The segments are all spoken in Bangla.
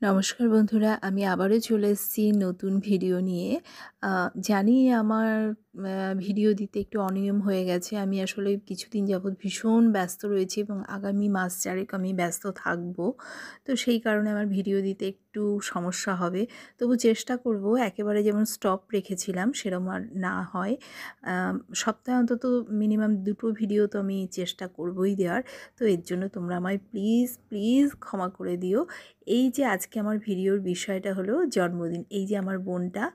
নমস্কার বন্ধুরা, আমি আবারও চলে এসেছি নতুন ভিডিও নিয়ে। জানি আমার ভিডিও দিতে একটু অনিয়ম হয়ে গেছে। আমি আসলে কিছুদিন যাবৎ ভীষণ ব্যস্ত রয়েছি এবং আগামী মাস চারেক আমি ব্যস্ত থাকব। তো সেই কারণে আমার ভিডিও দিতে একটু সমস্যা হবে। তবু চেষ্টা করব একেবারে যেমন স্টপ রেখেছিলাম সেরকম আর না হয়। সপ্তাহে অন্তত মিনিমাম 2টো ভিডিও তো আমি চেষ্টা করবই দেওয়ার। তো এর জন্য তোমরা আমায় প্লিজ ক্ষমা করে দিও। এই যে আজকে আমার ভিডিওর বিষয়টা হলো জন্মদিন। এই যে আমার বোনটা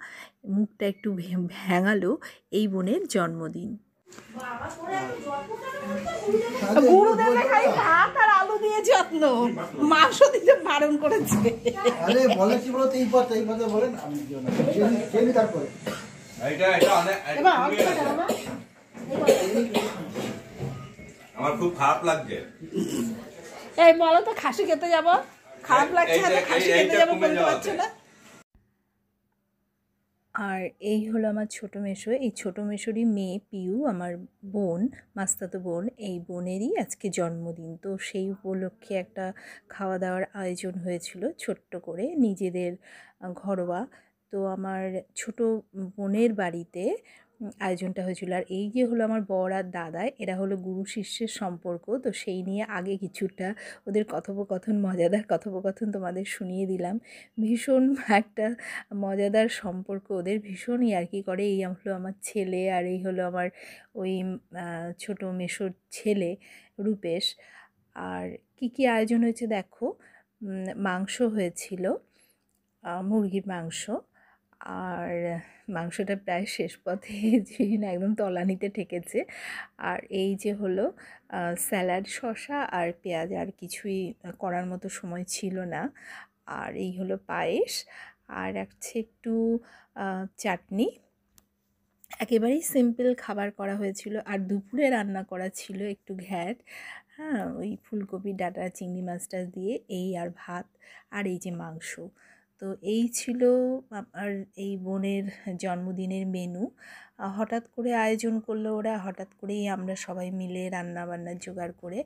মুখটা একটু ভ্যাঙালো, এই বোনের জন্মদিন। গুরুদেবের খালি ভাত আর আলু দিয়ে যত্ন, মাংস দিতে বারণ করেছে। আরে বলে কি বলতো, এই পথে বলেন আমি দিও না, খেলি তারপরে আমার খুব খারাপ লাগছে। এই বলো তো, খাসি খেতে যাবো, খারাপ লাগছে, খাসি খেতে যাবো বলতে পারছো না। আর এই হলো আমার ছোটো মেশো। এই ছোটো মেশোরই মেয়ে পিউ, আমার বোন, মাস্তাতো বোন। এই বোনেরই আজকে জন্মদিন। তো সেই উপলক্ষে একটা খাওয়া দাওয়ার আয়োজন হয়েছিল ছোট্ট করে, নিজেদের ঘরোয়া। তো আমার ছোটো বোনের বাড়িতে আয়োজনটা হয়েছিল। আর এই যে হলো আমার বর আর দাদা, এরা হলো গুরু শিষ্যের সম্পর্ক। তো সেই নিয়ে আগে কিছুটা ওদের কথোপকথন, মজাদার কথোপকথন তোমাদের শুনিয়ে দিলাম। ভীষণ একটা মজাদার সম্পর্ক ওদের, ভীষণ ইয়ার্কি করে। এই হলো আমার ছেলে, আর এই হলো আমার ওই ছোটো মেশোর ছেলে রূপেশ। আর কি আয়োজন হয়েছে দেখো, মাংস হয়েছিল, মুরগির মাংস। আর মাংসটা প্রায় শেষ পথে, না একদম তলানিতে ঠেকেছে। আর এই যে হলো স্যালাড, শসা আর পেঁয়াজ, আর কিছুই করার মতো সময় ছিল না। আর এই হলো পায়েস, আর আছে একটু চাটনি। একেবারেই সিম্পল খাবার করা হয়েছিল। আর দুপুরে রান্না করা ছিল একটু ঘ্যাট, হ্যাঁ, ওই ফুলকপি ডাঁটা চিংড়ি মাছটা দিয়ে, এই আর ভাত, আর এই যে মাংস। তো এই ছিল আমার এই বোনের জন্মদিনের মেনু। হঠাৎ করে আয়োজন করলো ওরা, হঠাৎ করেই আমরা সবাই মিলে রান্না বান্নার জোগাড় করে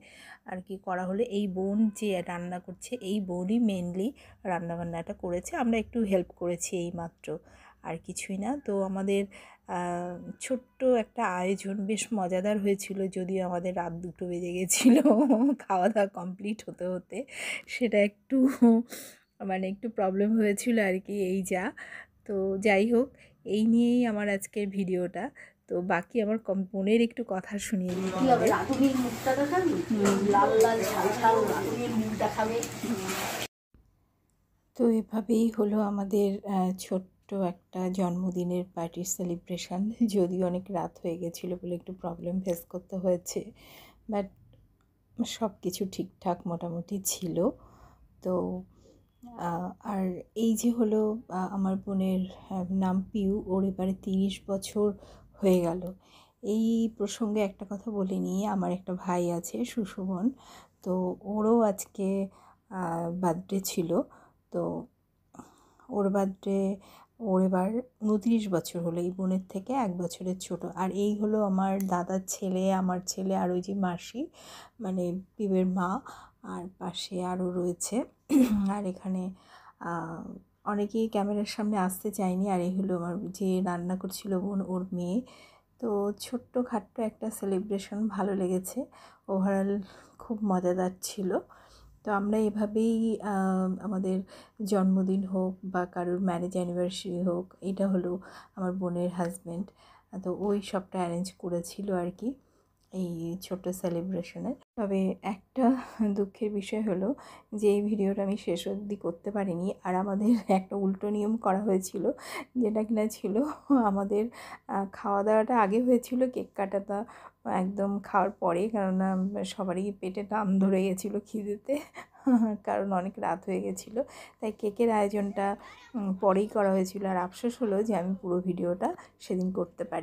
আর কি করা হলো। এই বোন যে রান্না করছে, এই বোনই মেনলি রান্নাবান্নাটা করেছে, আমরা একটু হেল্প করেছি এই মাত্র, আর কিছুই না। তো আমাদের ছোট্ট একটা আয়োজন বেশ মজাদার হয়েছিল, যদিও আমাদের রাত 2টো বেজে গেছিলো খাওয়া দাওয়া কমপ্লিট হতে হতে। সেটা একটু মানে একটু প্রবলেম হয়েছিল আর কি, এই যা। তো যাই হোক, এই নিয়েই আমার আজকের ভিডিওটা। তো বাকি আমার বোনের একটু কথা শুনিয়ে দিই তোমাদের। তো এভাবেই হলো আমাদের ছোট্ট একটা জন্মদিনের পার্টির সেলিব্রেশন। যদিও অনেক রাত হয়ে গেছিলো বলে একটু প্রবলেম ফেস করতে হয়েছে, বাট সব কিছু ঠিকঠাক মোটামুটি ছিল। তো আর এই যে হলো আমার বোনের নাম পিউ, ওর এবারে 30 বছর হয়ে গেল। এই প্রসঙ্গে একটা কথা বলে নিই, আমার একটা ভাই আছে সুশোভন, তো ওরও আজকে বার্থডে ছিল। তো ওর বার্থডে, ওর এবার 29 বছর হলো, এই বোনের থেকে 1 বছরের ছোট। আর এই হলো আমার দাদার ছেলে, আমার ছেলে, আর ওই যে মাসি, মানে পিউয়ের মা, আর পাশে আরও রয়েছে। আর এখানে অনেকেই ক্যামেরার সামনে আসতে চায়নি। আর এই হলো আমার যে রান্না করছিল বোন, ওর মেয়ে। তো ছোট্ট খাট্ট একটা সেলিব্রেশন, ভালো লেগেছে, ওভারঅল খুব মজাদার ছিল। তো আমরা এভাবেই আমাদের জন্মদিন হোক বা কারোর ম্যারেজ অ্যানিভার্সারি হোক, এটা হলো আমার বোনের হাজব্যান্ড, তো ওই সবটা অ্যারেঞ্জ করেছিল আর কি এই ছোট্ট সেলিব্রেশনে। তবে একটা দুঃখের বিষয় হলো যে এই ভিডিওটা আমি শেষ অবধি করতে পারিনি। আর আমাদের একটা উল্টো নিয়ম করা হয়েছিল, যেটা কিনা ছিল আমাদের খাওয়া দাওয়াটা আগে হয়েছিল, কেক কাটাটা একদম খাওয়ার পরে, কেননা সবারই পেটে টান ধরে গেছিলো খিদেতে, কারণ অনেক রাত হয়ে গেছিলো। তাই কেকের আয়োজনটা পরেই করা হয়েছিল। আর আফসোস হলো যে আমি পুরো ভিডিওটা সেদিন করতে পারি।